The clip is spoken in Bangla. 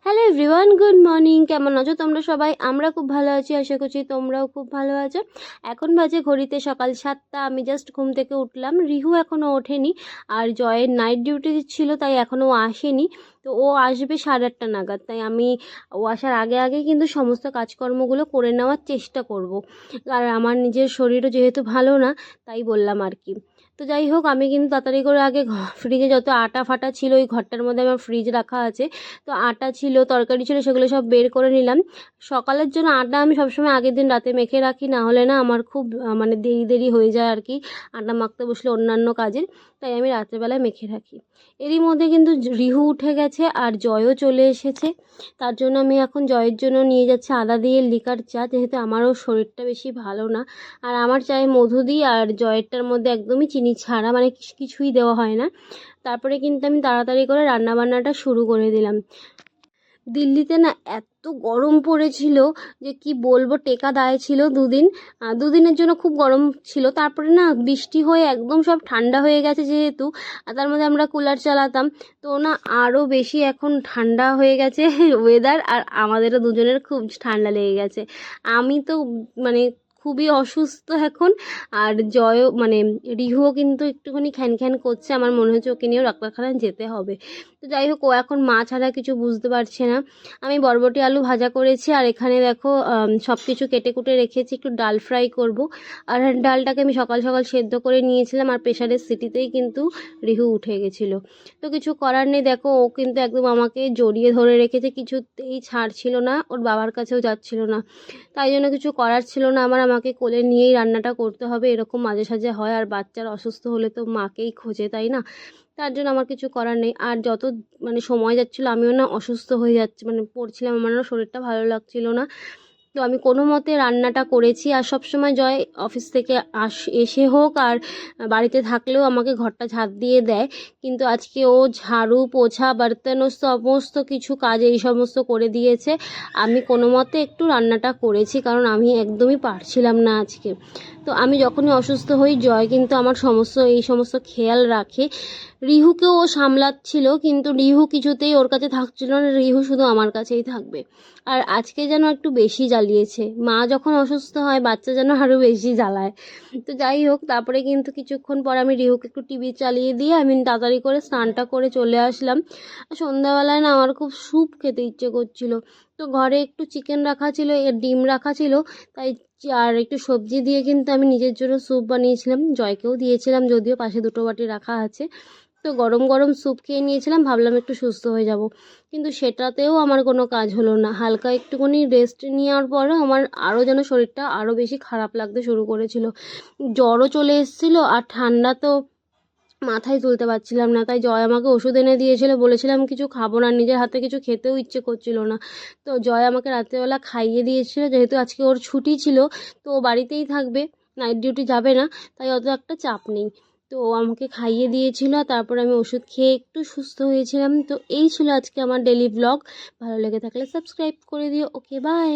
Hello everyone, good morning. কেমন আছো তোমরা সবাই? আমরা খুব ভালো আছি, আশা করছি তোমরাও খুব ভালো আছো। এখন বাজে ঘড়িতে সকাল 7টা। আমি জাস্ট ঘুম থেকে উঠলাম। রিহু এখনও ওঠেনি, আর জয়ের নাইট ডিউটি ছিল, তাই এখনও আসেনি। তো ও আসবে 8:30 নাগাদ, তাই আমি ও আসার আগে আগে কিন্তু সমস্ত কাজকর্মগুলো করে নেওয়ার চেষ্টা করব। আর আমার নিজের শরীরও যেহেতু ভালো না, তাই বললাম আর কি। তো যাই হোক, আমি কিন্তু তাড়াতাড়ি করে আগে ফ্রিজে যত আটা ফাটা ছিল, ওই ঘরটার মধ্যে আমার ফ্রিজ রাখা আছে, তো আটা ছিল, তরকারি ছিল, সেগুলো সব বের করে নিলাম। সকালের জন্য আটা আমি সবসময় আগের দিন রাতে মেখে রাখি, না হলে না আমার খুব মানে দেরি দেরি হয়ে যায় আর কি আটা মাখতে বসলে অন্যান্য কাজের, তাই আমি রাত্রেবেলায় মেখে রাখি। এরই মধ্যে কিন্তু রিহু উঠে গেছে আর জয়ও চলে এসেছে। তার জন্য আমি এখন জয়ের জন্য নিয়ে যাচ্ছি আদা দিয়ে লিকার চা, যেহেতু আমারও শরীরটা বেশি ভালো না। আর আমার চায়ে মধু দিই, আর জয়েরটার মধ্যে একদমই চিনি ছাড়া, মানে কিছুই দেওয়া হয় না। তারপরে কিন্তু আমি তাড়াতাড়ি করে রান্নাবান্নাটা শুরু করে দিলাম। দিল্লিতে না এত গরম পড়েছিল যে কি বলবো, টেকা দায় ছিল দুদিন। দুদিনের জন্য খুব গরম ছিল, তারপরে না বৃষ্টি হয়ে একদম সব ঠান্ডা হয়ে গেছে যেহেতু, আর তার মধ্যে আমরা কুলার চালাতাম, তো না আরও বেশি এখন ঠান্ডা হয়ে গেছে ওয়েদার, আর আমাদেরও দুজনের খুব ঠান্ডা লেগে গেছে। আমি তো মানে খুবই অসুস্থ এখন। আর জয়ও মানে রিহুও কিন্তু একটুখানি খ্যান খ্যান করছে, আমার মনে হচ্ছে ওকে নিয়েও ডাক্তারখানায় যেতে হবে। তো যাই হোক, ও এখন মা ছাড়া কিছু বুঝতে পারছে না। আমি বরবটি আলু ভাজা করেছি, আর এখানে দেখো সব কিছু কেটে কুটে রেখেছি, একটু ডাল ফ্রাই করব। আর ডালটাকে আমি সকাল সকাল সেদ্ধ করে নিয়েছিলাম, আর প্রেশারের সিটিতেই কিন্তু রিহু উঠে গেছিলো। তো কিছু করার নেই, দেখো ও কিন্তু একদম আমাকে জড়িয়ে ধরে রেখেছে, কিছুতেই ছাড়ছিল না, ওর বাবার কাছেও যাচ্ছিল না। তাই জন্য কিছু করার ছিল না আমার, আমাকে কোলে নিয়েই রান্নাটা করতে হবে, এরকম মাঝে সাঝে হয়। আর বাচ্চার অসুস্থ হলে তো মাকেই খোঁজে, তাই না? তার জন্য আমার কিছু করার নেই। আর যত মানে সময় যাচ্ছিলো আমিও না অসুস্থ হয়ে যাচ্ছি, মানে পড়ছিলাম, আমার না শরীরটা ভালো লাগছিল না। তো আমি কোনো মতে রান্নাটা করেছি। আর সব সময় জয় অফিস থেকে এসে হোক আর বাড়িতে থাকলেও আমাকে ঘরটা ঝাঁট দিয়ে দেয়, কিন্তু আজকে ও ঝাড়ু পোছা বার্তন ও সমস্ত কিছু কাজ এই সমস্ত করে দিয়েছে। আমি কোনো মতে একটু রান্নাটা করেছি, কারণ আমি একদমই পারছিলাম না আজকে। তো আমি যখনই অসুস্থ হই, জয় কিন্তু আমার এই সমস্ত খেয়াল রাখে। রিহুকেও ও সামলাচ্ছিল, কিন্তু রিহু কিছুতেই ওর কাছে থাকছিল না, রিহু শুধু আমার কাছেই থাকবে। আর আজকে যেন একটু বেশি জ্বালিয়েছে, মা যখন অসুস্থ হয় বাচ্চা যেন আরও বেশি জ্বালায়। তো যাই হোক, তারপরে কিন্তু কিছুক্ষণ পর আমি রিহুকে একটু টিভি চালিয়ে দিয়ে আমি তাড়াতাড়ি করে স্নানটা করে চলে আসলাম। সন্ধ্যাবেলায় না আমার খুব স্যুপ খেতে ইচ্ছে করছিল, তো ঘরে একটু চিকেন রাখা ছিল, ডিম রাখা ছিল, তাই আর একটু সবজি দিয়ে কিন্তু আমি নিজের জন্য স্যুপ বানিয়েছিলাম, জয়কেও দিয়েছিলাম, যদিও পাশে দুটো বাটি রাখা আছে। তো গরম গরম স্যুপ খেয়ে নিয়েছিলাম, ভাবলাম একটু সুস্থ হয়ে যাব, কিন্তু সেটাতেও আমার কোনো কাজ হলো না। হালকা একটুখানি রেস্ট নেওয়ার পরে আমার আরও যেন শরীরটা আরও বেশি খারাপ লাগতে শুরু করেছিল, জ্বরও চলে এসেছিলো, আর ঠান্ডা তো মাথায় তুলতে পারছিলাম না। তাই জয় আমাকে ওষুধ এনে দিয়েছিল, বলেছিলাম কিছু খাবো না, নিজের হাতে কিছু খেতেও ইচ্ছে করছিল না। তো জয় আমাকে রাত্রেবেলা খাইয়ে দিয়েছিল, যেহেতু আজকে ওর ছুটি ছিল, তো ও বাড়িতেই থাকবে, নাইট ডিউটি যাবে না, তাই অত একটা চাপ নেই। তো ও আমাকে খাইয়ে দিয়েছিল, তারপর আমি ওষুধ খেয়ে একটু সুস্থ হয়েছিলাম। তো এই ছিল আজকে আমার ডেলি ব্লগ। ভালো লেগে থাকলে সাবস্ক্রাইব করে দিও। ওকে, বাই।